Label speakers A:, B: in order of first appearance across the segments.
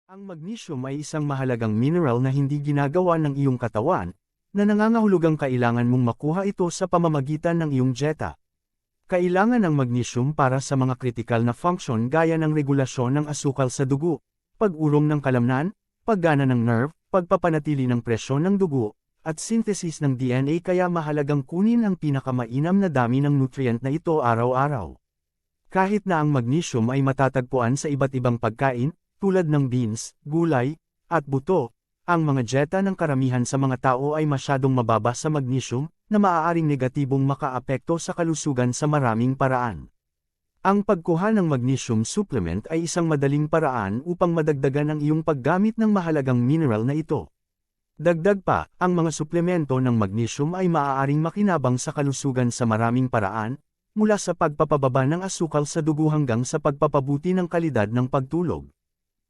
A: Ang magnesium ay isang mahalagang mineral na hindi ginagawa ng iyong katawan, na nangangahulugang kailangan mong makuha ito sa pamamagitan ng iyong dieta. Kailangan ng magnesium para sa mga kritikal na function gaya ng regulasyon ng asukal sa dugo, pag-urong ng kalamnan, paggana ng nerve, pagpapanatili ng presyon ng dugo, at synthesis ng DNA kaya mahalagang kunin ang pinakamainam na dami ng nutrient na ito araw-araw. Kahit na ang magnesium ay matatagpuan sa iba't ibang pagkain, tulad ng beans, gulay, at buto, ang mga dieta ng karamihan sa mga tao ay masyadong mababa sa magnesium, na maaaring negatibong makaapekto sa kalusugan sa maraming paraan. Ang pagkuha ng magnesium supplement ay isang madaling paraan upang madagdagan ang iyong paggamit ng mahalagang mineral na ito. Dagdag pa, ang mga suplemento ng magnesium ay maaaring makinabang sa kalusugan sa maraming paraan, mula sa pagpapababa ng asukal sa dugo hanggang sa pagpapabuti ng kalidad ng pagtulog.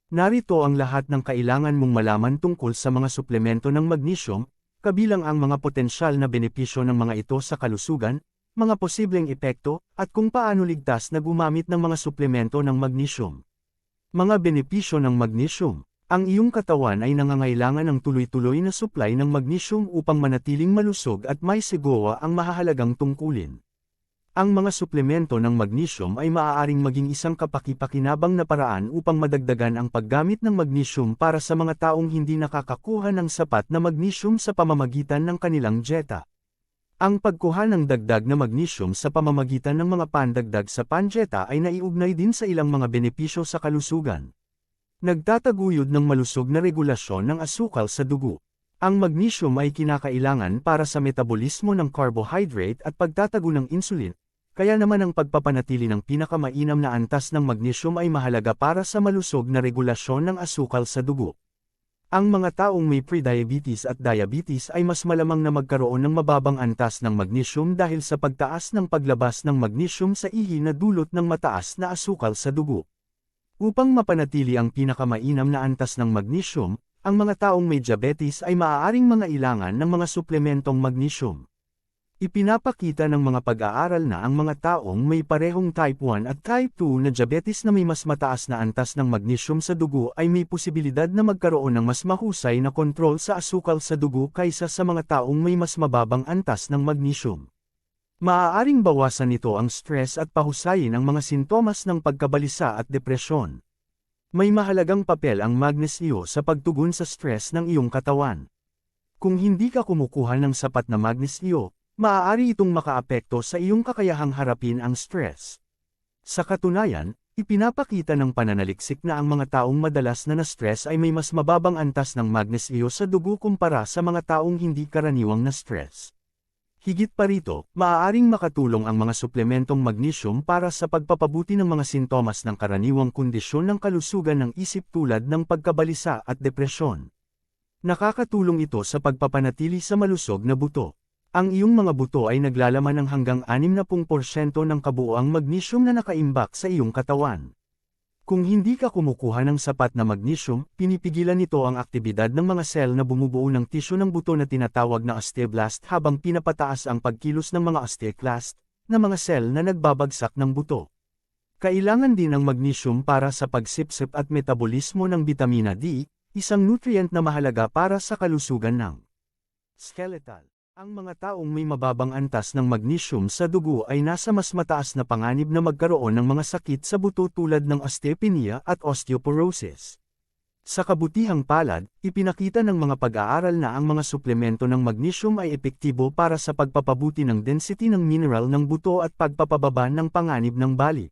A: Narito ang lahat ng kailangan mong malaman tungkol sa mga suplemento ng magnesium, kabilang ang mga potensyal na benepisyo ng mga ito sa kalusugan, mga posibleng epekto, at kung paano ligtas na gumamit ng mga suplemento ng magnesium. Mga benepisyo ng magnesium. Ang iyong katawan ay nangangailangan ng tuloy-tuloy na supply ng magnesium upang manatiling malusog at may siguro ang mahahalagang tungkulin. Ang mga suplemento ng magnesium ay maaaring maging isang kapaki-pakinabang na paraan upang madagdagan ang paggamit ng magnesium para sa mga taong hindi nakakakuha ng sapat na magnesium sa pamamagitan ng kanilang dieta. Ang pagkuha ng dagdag na magnesium sa pamamagitan ng mga pandagdag sa pandieta ay naiugnay din sa ilang mga benepisyo sa kalusugan. Nagtataguyod ng malusog na regulasyon ng asukal sa dugo. Ang magnesium ay kinakailangan para sa metabolismo ng carbohydrate at pagtatago ng insulin, kaya naman ang pagpapanatili ng pinakamainam na antas ng magnesium ay mahalaga para sa malusog na regulasyon ng asukal sa dugo. Ang mga taong may prediabetes at diabetes ay mas malamang na magkaroon ng mababang antas ng magnesium dahil sa pagtaas ng paglabas ng magnesium sa ihi na dulot ng mataas na asukal sa dugo. Upang mapanatili ang pinakamainam na antas ng magnesium, ang mga taong may diabetes ay maaaring mangailangan ng mga suplementong magnesium. Ipinapakita ng mga pag-aaral na ang mga taong may parehong type 1 at type 2 na diabetes na may mas mataas na antas ng magnesium sa dugo ay may posibilidad na magkaroon ng mas mahusay na kontrol sa asukal sa dugo kaysa sa mga taong may mas mababang antas ng magnesium. Maaaring bawasan nito ang stress at pahusayin ang mga sintomas ng pagkabalisa at depresyon. May mahalagang papel ang magnesyo sa pagtugon sa stress ng iyong katawan. Kung hindi ka kumukuha ng sapat na magnesyo, maaari itong makaapekto sa iyong kakayahang harapin ang stress. Sa katunayan, ipinapakita ng pananaliksik na ang mga taong madalas na na-stress ay may mas mababang antas ng magnesyo sa dugo kumpara sa mga taong hindi karaniwang na-stress. Higit pa rito, maaaring makatulong ang mga suplementong magnesium para sa pagpapabuti ng mga sintomas ng karaniwang kondisyon ng kalusugan ng isip tulad ng pagkabalisa at depresyon. Nakakatulong ito sa pagpapanatili sa malusog na buto. Ang iyong mga buto ay naglalaman ng hanggang 60% ng kabuoang magnesium na nakaimbak sa iyong katawan. Kung hindi ka kumukuha ng sapat na magnesium, pinipigilan nito ang aktibidad ng mga sel na bumubuo ng tisyo ng buto na tinatawag na osteoblast habang pinapataas ang pagkilos ng mga osteoclast, na mga sel na nagbabagsak ng buto. Kailangan din ang magnesium para sa pagsipsip at metabolismo ng bitamina D, isang nutrient na mahalaga para sa kalusugan ng skeletal. Ang mga taong may mababang antas ng magnesium sa dugo ay nasa mas mataas na panganib na magkaroon ng mga sakit sa buto tulad ng osteopenia at osteoporosis. Sa kabutihang palad, ipinakita ng mga pag-aaral na ang mga suplemento ng magnesium ay epektibo para sa pagpapabuti ng density ng mineral ng buto at pagpapababa ng panganib ng bali.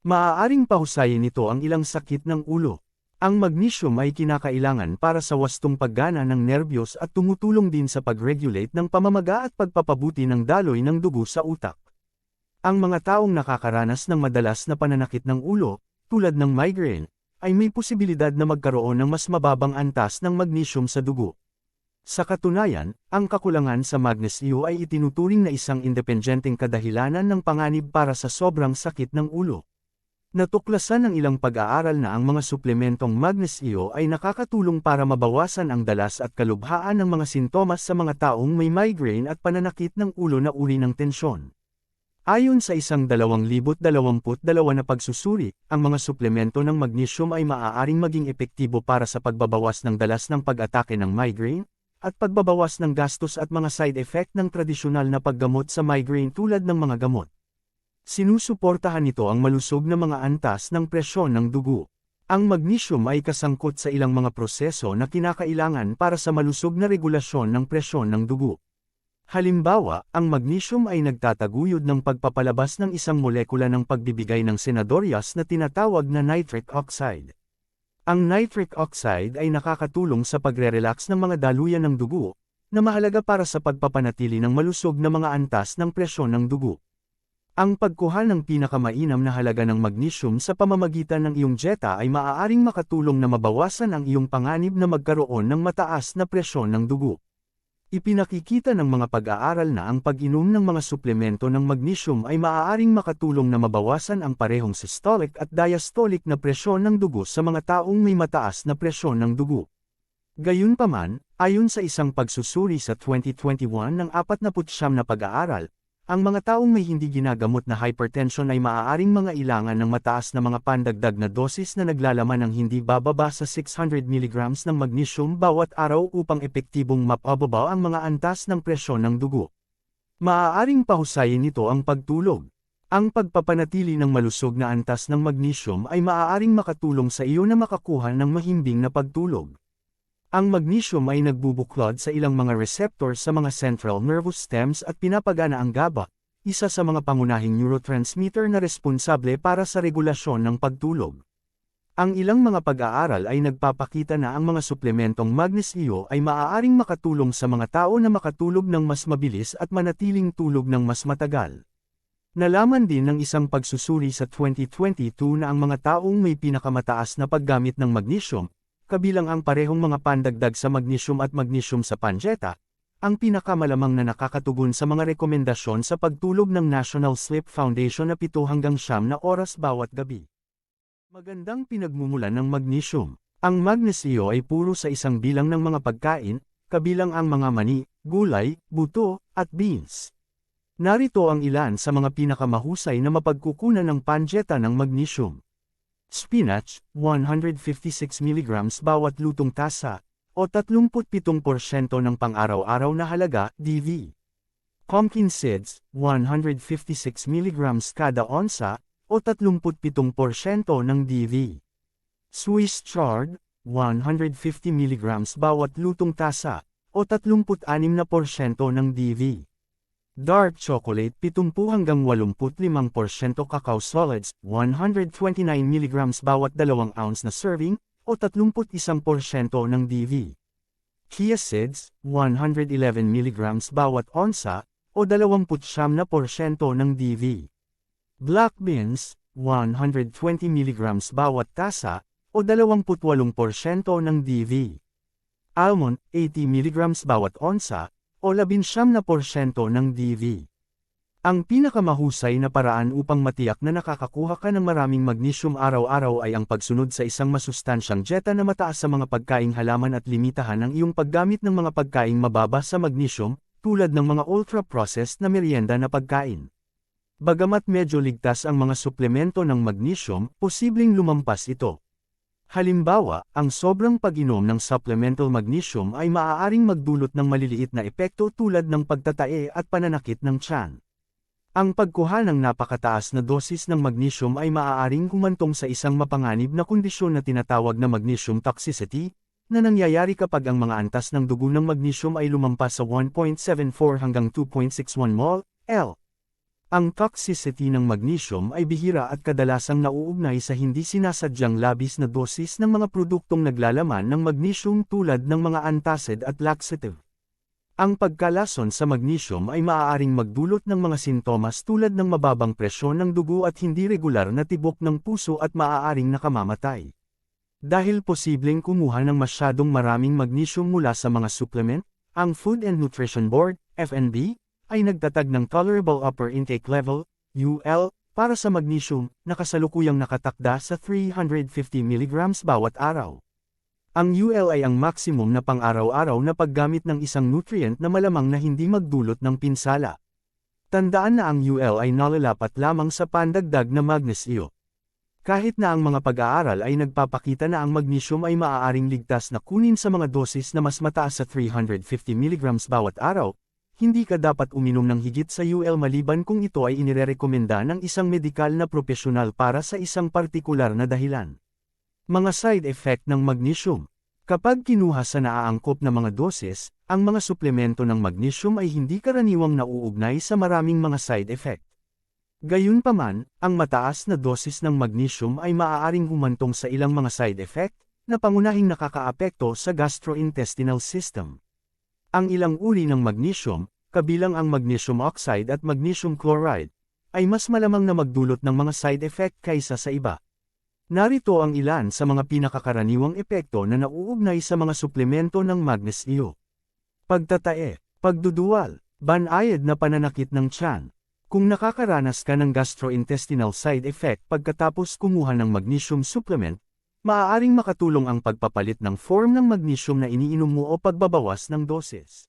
A: Maaaring pahusayin nito ang ilang sakit ng ulo. Ang magnesium ay kinakailangan para sa wastong paggana ng nerbiyos at tumutulong din sa pag-regulate ng pamamaga at pagpapabuti ng daloy ng dugo sa utak. Ang mga taong nakakaranas ng madalas na pananakit ng ulo, tulad ng migraine, ay may posibilidad na magkaroon ng mas mababang antas ng magnesium sa dugo. Sa katunayan, ang kakulangan sa magnesyo ay itinuturing na isang independenteng kadahilanan ng panganib para sa sobrang sakit ng ulo. Natuklasan ng ilang pag-aaral na ang mga suplementong magnesyo ay nakakatulong para mabawasan ang dalas at kalubhaan ng mga sintomas sa mga taong may migraine at pananakit ng ulo na uri ng tensyon. Ayon sa isang 2022 na pagsusuri, ang mga suplemento ng magnesium ay maaaring maging epektibo para sa pagbabawas ng dalas ng pag-atake ng migraine, at pagbabawas ng gastos at mga side effect ng tradisyonal na paggamot sa migraine tulad ng mga gamot. Sinusuportahan nito ang malusog na mga antas ng presyon ng dugo. Ang magnesium ay kasangkot sa ilang mga proseso na kinakailangan para sa malusog na regulasyon ng presyon ng dugo. Halimbawa, ang magnesium ay nagtataguyod ng pagpapalabas ng isang molekula ng pagbibigay ng senadorias na tinatawag na nitric oxide. Ang nitric oxide ay nakakatulong sa pagre-relax ng mga daluyan ng dugo, na mahalaga para sa pagpapanatili ng malusog na mga antas ng presyon ng dugo. Ang pagkuha ng pinakamainam na halaga ng magnesium sa pamamagitan ng iyong dieta ay maaaring makatulong na mabawasan ang iyong panganib na magkaroon ng mataas na presyon ng dugo. Ipinakikita ng mga pag-aaral na ang pag-inom ng mga suplemento ng magnesium ay maaaring makatulong na mabawasan ang parehong systolic at diastolic na presyon ng dugo sa mga taong may mataas na presyon ng dugo. Gayunpaman, ayon sa isang pagsusuri sa 2021 ng 49 na pag-aaral, ang mga taong may hindi ginagamot na hypertension ay maaaring mangailangan ng mataas na mga pandagdag na dosis na naglalaman ng hindi bababa sa 600 mg ng magnesium bawat araw upang epektibong mapababa ang mga antas ng presyon ng dugo. Maaaring pahusayin nito ang pagtulog. Ang pagpapanatili ng malusog na antas ng magnesium ay maaaring makatulong sa iyo na makakuha ng mahimbing na pagtulog. Ang magnesium ay nagbubuklod sa ilang mga receptor sa mga central nervous stems at pinapagana ang GABA, isa sa mga pangunahing neurotransmitter na responsable para sa regulasyon ng pagtulog. Ang ilang mga pag-aaral ay nagpapakita na ang mga suplementong magnesio ay maaaring makatulong sa mga tao na makatulog ng mas mabilis at manatiling tulog ng mas matagal. Nalaman din ng isang pagsusuri sa 2022 na ang mga taong may pinakamataas na paggamit ng magnesium, kabilang ang parehong mga pandagdag sa magnesium at magnesium sa pandieta, ang pinakamalamang na nakakatugon sa mga rekomendasyon sa pagtulog ng National Sleep Foundation na 7 hanggang 9 na oras bawat gabi. Magandang pinagmumulan ng magnesium. Ang magnesio ay puro sa isang bilang ng mga pagkain, kabilang ang mga mani, gulay, buto, at beans. Narito ang ilan sa mga pinakamahusay na mapagkukunan ng pandieta ng magnesium. Spinach, 156 mg bawat lutong tasa, o 37% ng pang-araw-araw na halaga, DV. Pumpkin seeds, 156 mg kada onsa, o 37% ng DV. Swiss chard, 150 mg bawat lutong tasa, o 36% ng DV. Dark chocolate 70 hanggang 85% cacao solids, 129 mg bawat 2 ounce na serving, o 31% ng DV. Chia seeds, 111 mg bawat onsa, o 29% ng DV. Black beans, 120 mg bawat tasa, o 28% ng DV. Almond, 80 mg bawat onsa, o 19% ng DV. Ang pinakamahusay na paraan upang matiyak na nakakakuha ka ng maraming magnesium araw-araw ay ang pagsunod sa isang masustansyang dieta na mataas sa mga pagkaing halaman at limitahan ang iyong paggamit ng mga pagkaing mababa sa magnesium, tulad ng mga ultra-processed na merienda na pagkain. Bagamat medyo ligtas ang mga suplemento ng magnesium, posibleng lumampas ito. Halimbawa, ang sobrang pag-inom ng supplemental magnesium ay maaaring magdulot ng maliliit na epekto tulad ng pagtatae at pananakit ng tiyan. Ang pagkuha ng napakataas na dosis ng magnesium ay maaaring humantong sa isang mapanganib na kondisyon na tinatawag na magnesium toxicity, na nangyayari kapag ang mga antas ng dugo ng magnesium ay lumampas sa 1.74 hanggang 2.61 mol/L. Ang toxicity ng magnesium ay bihira at kadalasang nauugnay sa hindi sinasadyang labis na dosis ng mga produktong naglalaman ng magnesium tulad ng mga antacid at laxative. Ang pagkalason sa magnesium ay maaaring magdulot ng mga sintomas tulad ng mababang presyon ng dugo at hindi regular na tibok ng puso at maaaring nakamamatay. Dahil posibleng kumuha ng masyadong maraming magnesium mula sa mga supplement, ang Food and Nutrition Board, FNB, ay nagtatag ng Tolerable Upper Intake Level, UL, para sa magnesium, na kasalukuyang nakatakda sa 350 mg bawat araw. Ang UL ay ang maximum na pang-araw-araw na paggamit ng isang nutrient na malamang na hindi magdulot ng pinsala. Tandaan na ang UL ay nalalapat lamang sa pandagdag na magnesyo. Kahit na ang mga pag-aaral ay nagpapakita na ang magnesium ay maaaring ligtas na kunin sa mga dosis na mas mataas sa 350 mg bawat araw, hindi ka dapat uminom ng higit sa UL maliban kung ito ay inirekomenda ng isang medikal na propesyonal para sa isang partikular na dahilan. Mga side effect ng magnesium. Kapag kinuha sa naaangkop na mga dosis, ang mga suplemento ng magnesium ay hindi karaniwang nauugnay sa maraming mga side effect. Gayunpaman, ang mataas na dosis ng magnesium ay maaaring humantong sa ilang mga side effect, na pangunahing nakakaapekto sa gastrointestinal system. Ang ilang uri ng magnesium, kabilang ang magnesium oxide at magnesium chloride, ay mas malamang na magdulot ng mga side effect kaysa sa iba. Narito ang ilan sa mga pinakakaraniwang epekto na nauugnay sa mga suplemento ng magnesyo. Pagtatae, pagduduwal, banayad na pananakit ng tiyan. Kung nakakaranas ka ng gastrointestinal side effect pagkatapos kumuha ng magnesium supplement, maaaring makatulong ang pagpapalit ng form ng magnesium na iniinom mo o pagbabawas ng dosis.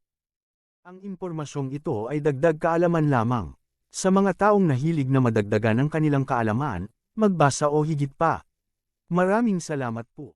A: Ang impormasyong ito ay dagdag kaalaman lamang. Sa mga taong nahilig na madagdagan ang kanilang kaalaman, magbasa o higit pa. Maraming salamat po.